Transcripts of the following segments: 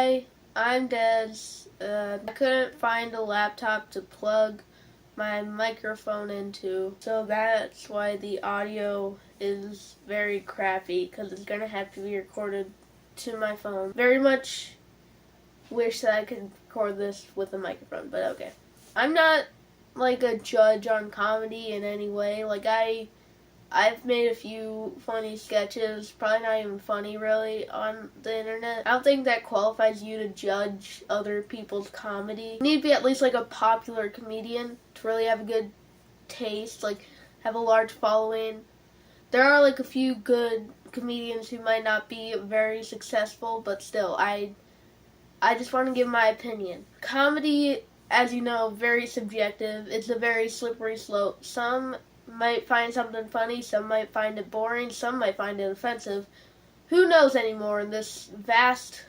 Hi, I'm Des. I couldn't find a laptop to plug my microphone into, so that's why the audio is very crappy, because it's going to have to be recorded to my phone. Very much wish that I could record this with a microphone, but okay. I'm not like a judge on comedy in any way. Like, I've made a few funny sketches, probably not even funny really, on the internet. I don't think that qualifies you to judge other people's comedy. You need to be at least like a popular comedian to really have a good taste, like have a large following. There are like a few good comedians who might not be very successful, but still, I just want to give my opinion. Comedy, as you know, very subjective. It's a very slippery slope. Some might find something funny, some might find it boring, some might find it offensive. Who knows anymore in this vast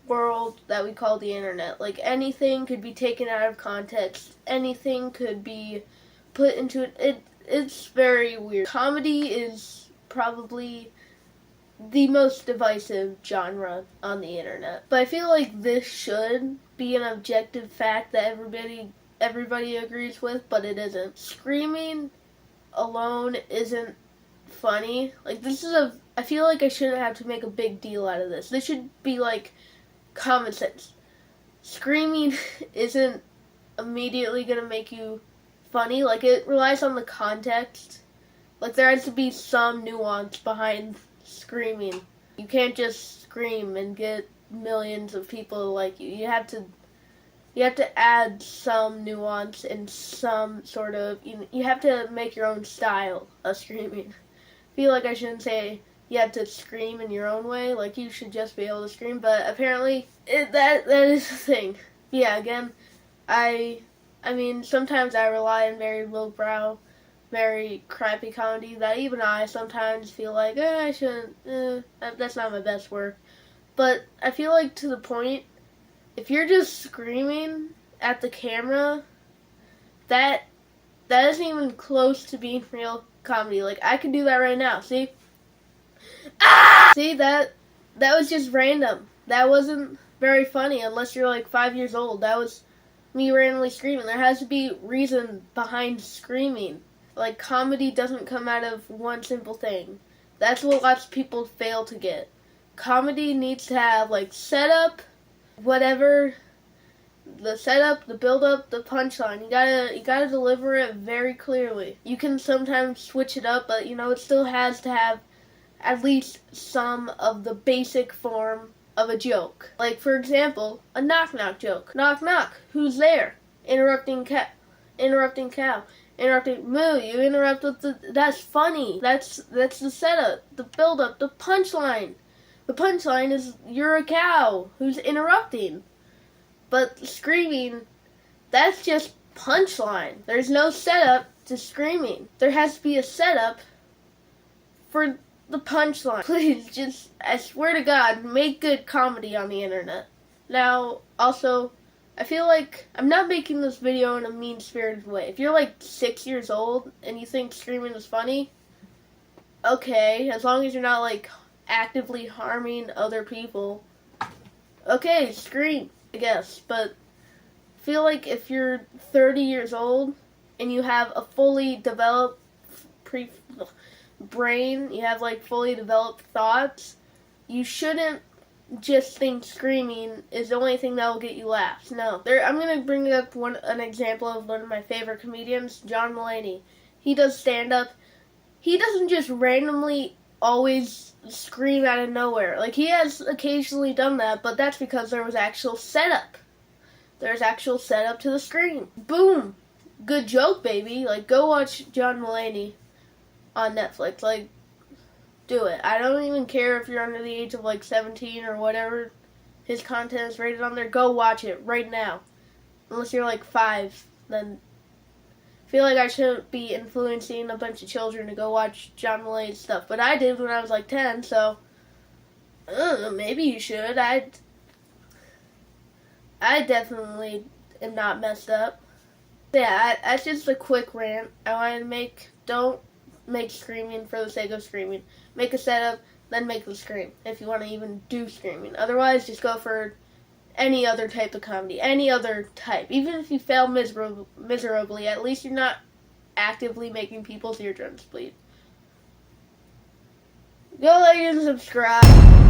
world that we call the internet? Like, anything could be taken out of context, anything could be put into it. It's very weird. Comedy is probably the most divisive genre on the internet. But I feel like this should be an objective fact that everybody agrees with, but it isn't. Screaming alone isn't funny. Like, I feel like I shouldn't have to make a big deal out of this. This should be like common sense. Screaming isn't immediately gonna make you funny. Like, it relies on the context. Like, there has to be some nuance behind screaming. You can't just scream and get millions of people to like you. You have to add some nuance and some sort of, you have to make your own style of screaming. I feel like I shouldn't say you have to scream in your own way, like you should just be able to scream, but apparently that is the thing. Yeah, again, I mean, sometimes I rely on very lowbrow, very crappy comedy that even I sometimes feel like, I shouldn't, that's not my best work. But I feel like to the point, if you're just screaming at the camera, that isn't even close to being real comedy. Like, I could do that right now. See? Ah! See, that was just random. That wasn't very funny unless you're like 5 years old. That was me randomly screaming. There has to be reason behind screaming. Like, comedy doesn't come out of one simple thing. That's what lots of people fail to get. Comedy needs to have, like, setup, whatever, the setup, the build-up, the punchline. You gotta deliver it very clearly. You can sometimes switch it up, but, it still has to have at least some of the basic form of a joke. Like, for example, a knock-knock joke. Knock, knock. Who's there? Interrupting cow. Interrupting moo. You interrupt with that's funny. That's the setup, the build-up, the punchline. The punchline is, you're a cow who's interrupting. But screaming, that's just punchline. There's no setup to screaming. There has to be a setup for the punchline. Please, just, I swear to God, make good comedy on the internet. Now, also, I feel like I'm not making this video in a mean-spirited way. If you're like 6 years old and you think screaming is funny, okay, as long as you're not like actively harming other people, okay, scream, I guess. But I feel like if you're 30 years old and you have a fully developed brain, you have like fully developed thoughts, you shouldn't just think screaming is the only thing that will get you laughs. No. I'm going to bring up an example of one of my favorite comedians, John Mulaney. He does stand-up. He doesn't just randomly always scream out of nowhere. Like, he has occasionally done that, but that's because there was actual setup. There's actual setup to the scream. Boom! Good joke, baby. Like, go watch John Mulaney on Netflix. Like, do it. I don't even care if you're under the age of like 17 or whatever his content is rated on there. Go watch it right now. Unless you're like 5, then I feel like I shouldn't be influencing a bunch of children to go watch John Mulaney's stuff. But I did when I was like 10, so maybe you should. I definitely am not messed up. Yeah, that's just a quick rant I wanted to make. Don't make screaming for the sake of screaming. Make a setup, then make the scream, if you want to even do screaming. Otherwise, just go for any other type of comedy, any other type. Even if you fail miserably, at least you're not actively making people's eardrums bleed. Go like and subscribe.